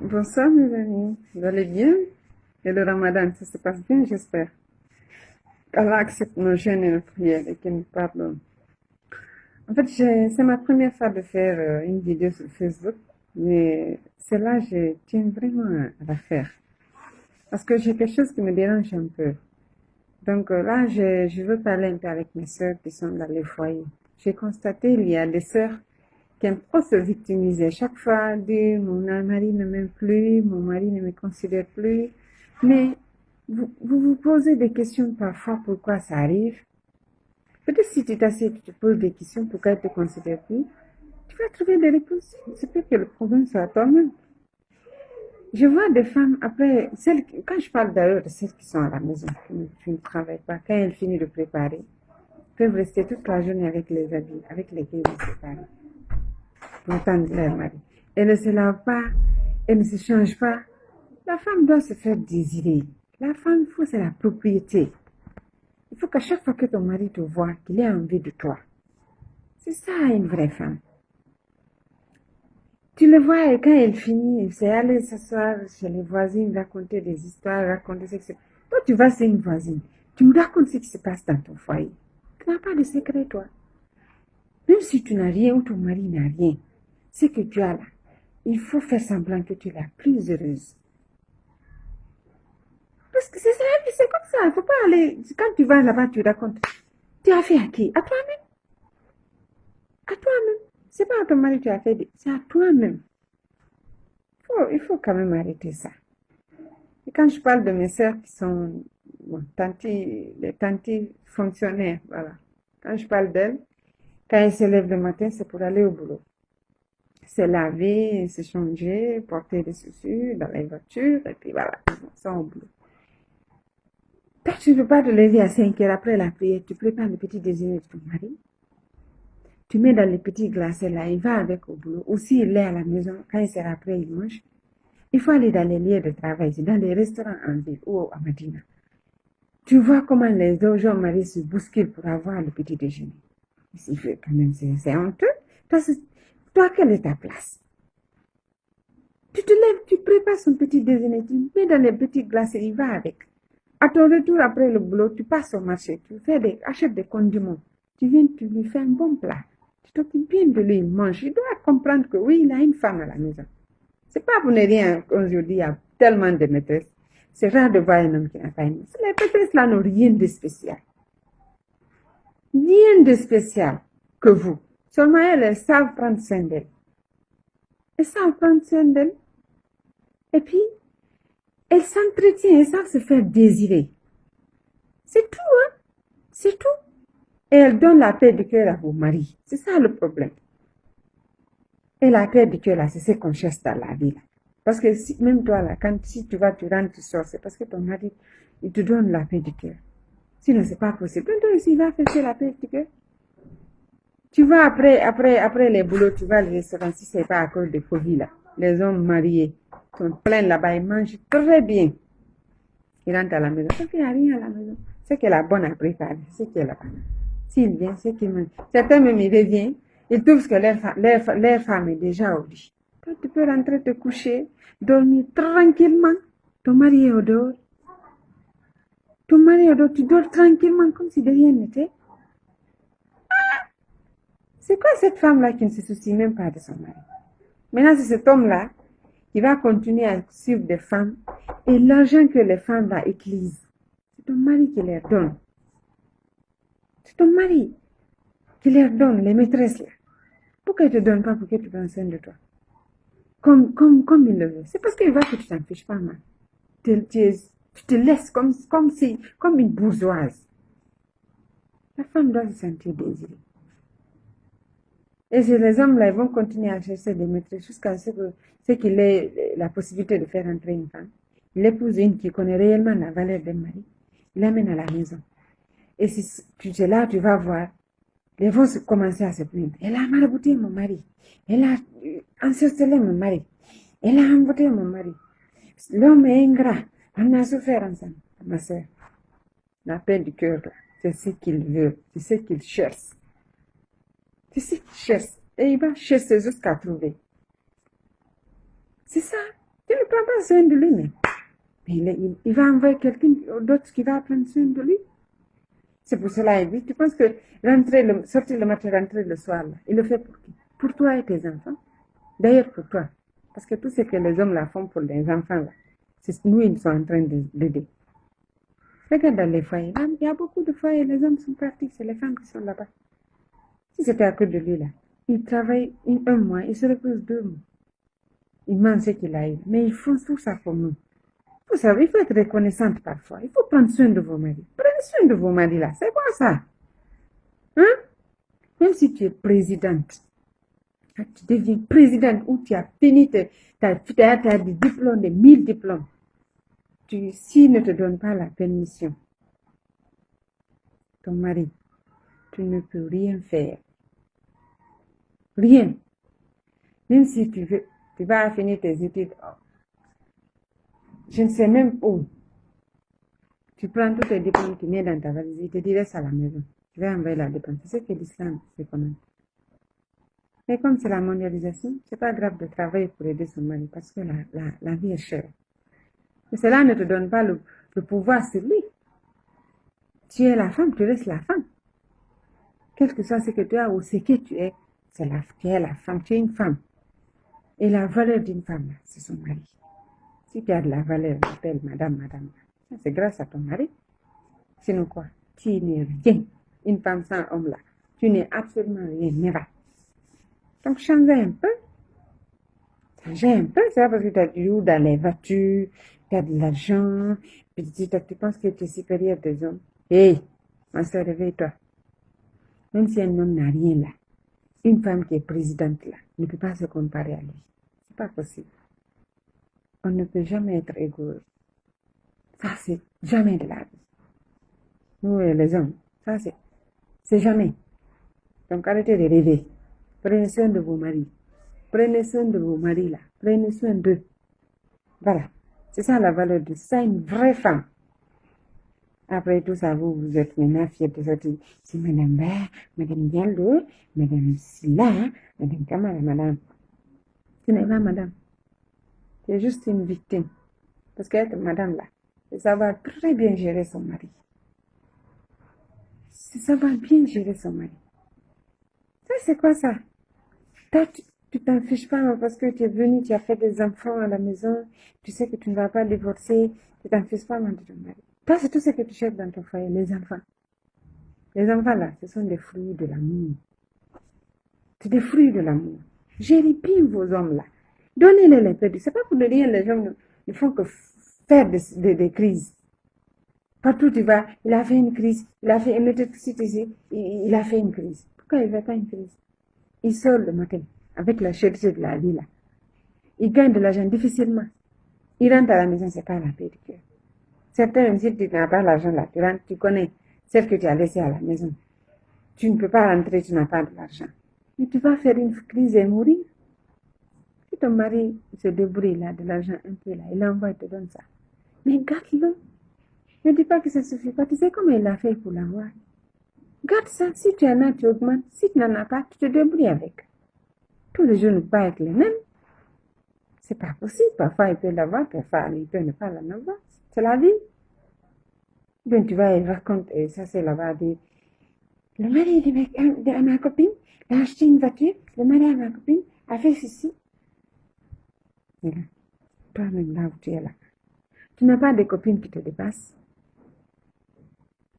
Bonsoir mes amis, vous allez bien? Et le ramadan, ça se passe bien, j'espère. Allah accepte nos jeûnes et nos prières et qu'il nous pardonne. En fait, c'est ma première fois de faire une vidéo sur Facebook, mais celle-là, je tiens vraiment à la faire. Parce que j'ai quelque chose qui me dérange un peu. Donc là, je veux parler un peu avec mes sœurs qui sont dans les foyers. J'ai constaté il y a des sœurs qui aiment trop se victimiser. Chaque fois, dire mon mari ne m'aime plus, mon mari ne me considère plus. Mais vous posez des questions parfois pourquoi ça arrive. Peut-être si tu t'assieds, tu te poses des questions pourquoi elle ne te considère plus, tu vas trouver des réponses. C'est peut-être que le problème soit toi-même. Je vois des femmes, après, quand je parle d'ailleurs de celles qui sont à la maison, qui ne travaillent pas, quand elles finissent de préparer, peuvent rester toute la journée avec les habits, avec lesquels ils se préparent, pour attendre leur mari. Elle ne se lave pas, elle ne se change pas. La femme doit se faire désirer. La femme, il faut, c'est la propriété. Il faut qu'à chaque fois que ton mari te voit, qu'il ait envie de toi. C'est ça une vraie femme. Tu le vois et quand elle finit, c'est aller s'asseoir chez les voisines, raconter des histoires, raconter ce que c'est. Toi, tu vas chez une voisine. Tu me racontes ce qui se passe dans ton foyer. Tu n'as pas de secret, toi. Même si tu n'as rien ou ton mari n'a rien, ce que tu as là, il faut faire semblant que tu es la plus heureuse. Parce que c'est ça, c'est comme ça. Il ne faut pas aller. Quand tu vas là-bas, tu racontes. Tu as fait à qui? À toi-même. À toi-même. C'est pas à ton mari que tu as fait, c'est à toi-même. Il faut quand même arrêter ça. Et quand je parle de mes sœurs qui sont bon, les tantis fonctionnaires, voilà. Quand je parle d'elles, quand elles se lèvent le matin, c'est pour aller au boulot. Se laver, se changer, porter des chaussures dans les voitures, et puis voilà, ils sont au boulot. Toi, tu ne peux pas te lever à 5 heures après la prière, tu prépares le petit déjeuner de ton mari. Tu mets dans les petits glacés là, il va avec au boulot. Ou s'il est à la maison, quand il sera prêt, il mange. Il faut aller dans les lieux de travail, dans les restaurants en ville ou à Medina. Tu vois comment les gens maris se bousculent pour avoir le petit déjeuner. Quand même, c'est honteux. Toi, quelle est ta place? Tu te lèves, tu prépares son petit déjeuner, tu mets dans les petits glacés, il va avec. À ton retour après le boulot, tu passes au marché, achètes des condiments. Tu viens, tu lui fais un bon plat. Tu t'occupes bien de lui, il mange. Il doit comprendre que oui, il a une femme à la maison. C'est pas pour ne rien qu'aujourd'hui, il y a tellement de maîtresses. C'est rare de voir un homme qui n'a pas une maîtresse. Les maîtresses là n'ont rien de spécial. Rien de spécial que vous. Seulement elles savent prendre soin d'elles. Elles savent prendre soin d'elles. Et puis, elles s'entretiennent, elles savent se faire désirer. C'est tout, hein. C'est tout. Et elles donnent la paix du cœur à vos maris. C'est ça le problème. Et la paix du cœur là, c'est ce qu'on cherche dans la vie là. Parce que même toi là, si tu vas, tu rentres, tu sors, c'est parce que ton mari, il te donne la paix du cœur. Sinon, c'est pas possible. Toi aussi, il va faire la paix du cœur. Tu vas après les boulots, tu vas au restaurant, si c'est pas à cause de Covid là. Les hommes mariés sont pleins là-bas, ils mangent très bien. Ils rentrent à la maison. Parce qu'il n'y a rien à la maison. C'est qu'elle a bonne à préparer, c'est qu'elle est là-bas. S'il vient, c'est qu'il mange. Certains même, ils reviennent, ils trouvent que leur femme est déjà au lit. Toi, tu peux rentrer te coucher, dormir tranquillement. Ton mari est au dehors. Ton mari est au dehors, tu dors tranquillement comme si de rien n'était. C'est quoi cette femme-là qui ne se soucie même pas de son mari? Maintenant, c'est cet homme-là qui va continuer à suivre des femmes et l'argent que les femmes-là utilisent, c'est ton mari qui leur donne. C'est ton mari qui leur donne, les maîtresses-là. Pourquoi il ne te donne pas pour que tu prennes soin de toi? Comme il le veut. C'est parce qu'il va que tu t'en fiches pas mal. Tu te laisses comme une bourgeoise. La femme doit se sentir désirée. Et les hommes là, ils vont continuer à chercher des maîtresses jusqu'à ce qu'il ait la possibilité de faire entrer une femme. Il épouse une qui connaît réellement la valeur d'un mari. Il l'amène à la maison. Et si tu es là, tu vas voir, ils vont commencer à se plaindre. Elle a marabouté mon mari. Elle a ensorcelé mon mari. Elle a embouté mon mari. L'homme est ingrat. On a souffert ensemble. Ma soeur, la paix du cœur, c'est ce qu'il veut. C'est ce qu'il cherche. C'est ce qu'il cherche. Et il va chercher jusqu'à trouver. C'est ça. Tu ne prends pas soin de lui, mais il va envoyer quelqu'un d'autre qui va prendre soin de lui. C'est pour cela, il dit, tu penses que sortir le matin, rentrer le soir, là, il le fait pour qui? Pour toi et tes enfants. D'ailleurs, pour toi. Parce que tout ce que les hommes là font pour les enfants, là, c'est nous, ils sont en train d'aider. Regarde dans les foyers. Il y a beaucoup de foyers, les hommes sont partis, c'est les femmes qui sont là-bas. Si c'était à cause de lui, là, il travaille un mois, il se repose 2 mois. Il mange ce qu'il a eu. Mais ils font tout ça pour nous. Vous savez, il faut être reconnaissante parfois. Il faut prendre soin de vos maris. Prenez soin de vos maris là. C'est quoi ça? Hein? Même si tu es présidente, tu deviens présidente ou tu as fini, tu as des diplômes, des 1000 diplômes. S'il ne te donne pas la permission, ton mari, tu ne peux rien faire. Rien. Même si tu veux, tu vas finir tes études. Je ne sais même où. Tu prends tous tes diplômes, tu mets dans ta valise, il te dit reste à la maison. Tu vas envoyer la dépense. C'est ce que l'islam recommande. Mais comme c'est la mondialisation, c'est pas grave de travailler pour aider son mari parce que la vie est chère. Mais cela ne te donne pas le pouvoir sur lui. Tu es la femme, tu restes la femme. Quel que soit ce que tu as ou ce que tu es, tu es la femme, tu es une femme. Et la valeur d'une femme, c'est son mari. Si tu as de la valeur, on t'appelle madame. Ça, c'est grâce à ton mari. Sinon quoi? Tu n'es rien. Une femme sans homme là, tu n'es absolument rien, never. Donc changez un peu. Changez un peu, c'est pas parce que tu as du haut dans les voitures, tu as de l'argent, puis tu penses que tu es supérieur des hommes. Hey, ma soeur, réveille-toi. Même si un homme n'a rien là, une femme qui est présidente là, ne peut pas se comparer à lui. C'est pas possible. On ne peut jamais être égaux. Ça, c'est jamais de la vie. Nous, les hommes, ça, c'est jamais. Donc, arrêtez de rêver. Prenez soin de vos maris. Prenez soin de vos maris, là. Prenez soin d'eux. Voilà. C'est ça la valeur de ça, une vraie femme. Après tout ça, vous êtes maintenant fiers de ça. C'est Madame Ba, Madame Diallo, Madame Silla, Madame Kamara, Madame. Tu n'es pas Madame. Tu es juste une victime. Parce qu'être Madame, là, c'est savoir très bien gérer son mari. C'est savoir bien gérer son mari. Ça, c'est quoi ça? Toi, tu t'en fiches pas parce que tu es venu, tu as fait des enfants à la maison, tu sais que tu ne vas pas divorcer, tu t'en fiches pas de ton mari. Toi, c'est tout ce que tu cherches dans ton foyer, les enfants. Les enfants, là, ce sont des fruits de l'amour. C'est des fruits de l'amour. Gérez bien vos hommes, là. Donnez-les les crédits. C'est pas pour rien les gens ne font que faire des crises. Partout tu vas, il a fait une crise, il a fait une électricité ici, il a fait une crise. Pourquoi il ne fait pas une crise? Il sort le matin avec la cherté de la vie, là. Il gagne de l'argent difficilement. Il rentre à la maison, c'est pas la paix du cœur. Certains, même si tu n'as pas l'argent là, tu rentres, tu connais celle que tu as laissée à la maison. Tu ne peux pas rentrer, tu n'as pas de l'argent. Mais tu vas faire une crise et mourir. Si ton mari se débrouille là, de l'argent un peu là, il envoie, il te donne ça. Mais garde-le. Ne dis pas que ça suffit pas. Tu sais comment il a fait pour l'avoir. Garde ça. Si tu en as, tu augmentes. Si tu n'en as pas, tu te débrouilles avec. Tous les jours ne pas être les mêmes. C'est pas possible. Parfois, il peut l'avoir, parfois, il peut ne pas l'en avoir. C'est la vie. Bien, tu vas raconter, ça c'est là-bas, le mari de ma copine a acheté une voiture, le mari de ma copine a fait ceci. Mais là, toi-même là où tu es là, tu n'as pas de copines qui te dépassent.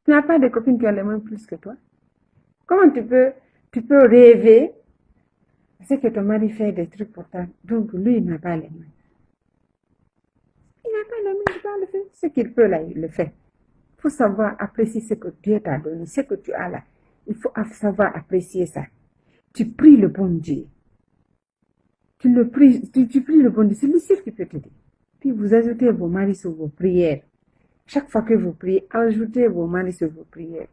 Tu n'as pas de copines qui ont les mêmes plus que toi. Comment tu peux rêver c'est que ton mari fait des trucs pour toi, donc lui il n'a pas les mêmes. Il n'a pas les mêmes, il va le faire. Ce qu'il peut là, il le fait. Il faut savoir apprécier ce que Dieu t'a donné, ce que tu as là. Il faut savoir apprécier ça. Tu pries le bon Dieu. Tu pries le bon Dieu. C'est le seul qui peut te dire. Puis vous ajoutez vos maris sur vos prières. Chaque fois que vous priez, ajoutez vos maris sur vos prières.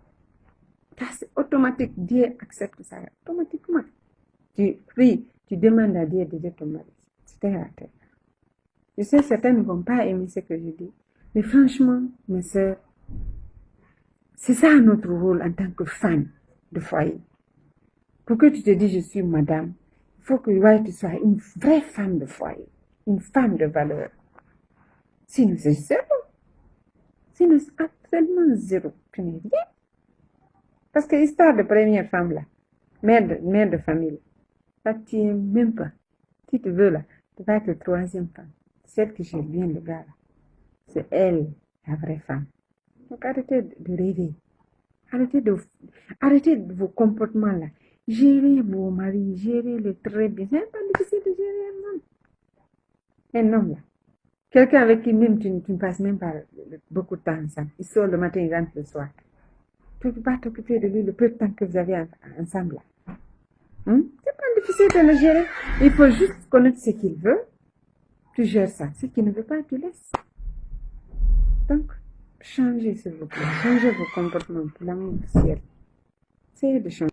Ça, c'est automatique. Dieu accepte ça automatiquement. Tu pries, tu demandes à Dieu d'aider ton mari. C'est terre à terre. Je sais, certains ne vont pas aimer ce que je dis. Mais franchement, mes sœurs, c'est ça notre rôle en tant que femme de foyer. Pour que tu te dises je suis madame, il faut que tu sois une vraie femme de foyer. une femme de valeur. Sinon, c'est zéro. Sinon, c'est absolument zéro. Tu n'es rien. Parce que histoire de première femme, là, mère de famille, là, tu n'es même pas. Si tu veux, là, tu vas être troisième femme. Celle qui gère bien le gars, là. C'est elle, la vraie femme. Donc, arrêtez de rêver. Arrêtez vos comportements, là. Gérez vos maris, gérez-les très bien. C'est pas difficile de gérer un homme. Un homme, là. Quelqu'un avec qui même tu ne passes même pas beaucoup de temps ensemble. Il sort le matin, il rentre le soir. Tu ne peux pas t'occuper de lui le peu de temps que vous avez ensemble, là. C'est pas difficile de le gérer. Il faut juste connaître ce qu'il veut. Tu gères ça. Ce qu'il ne veut pas, tu laisses. Donc, changez s'il vous plaît. Changez vos comportements pour l'amour du ciel. Essayez de changer.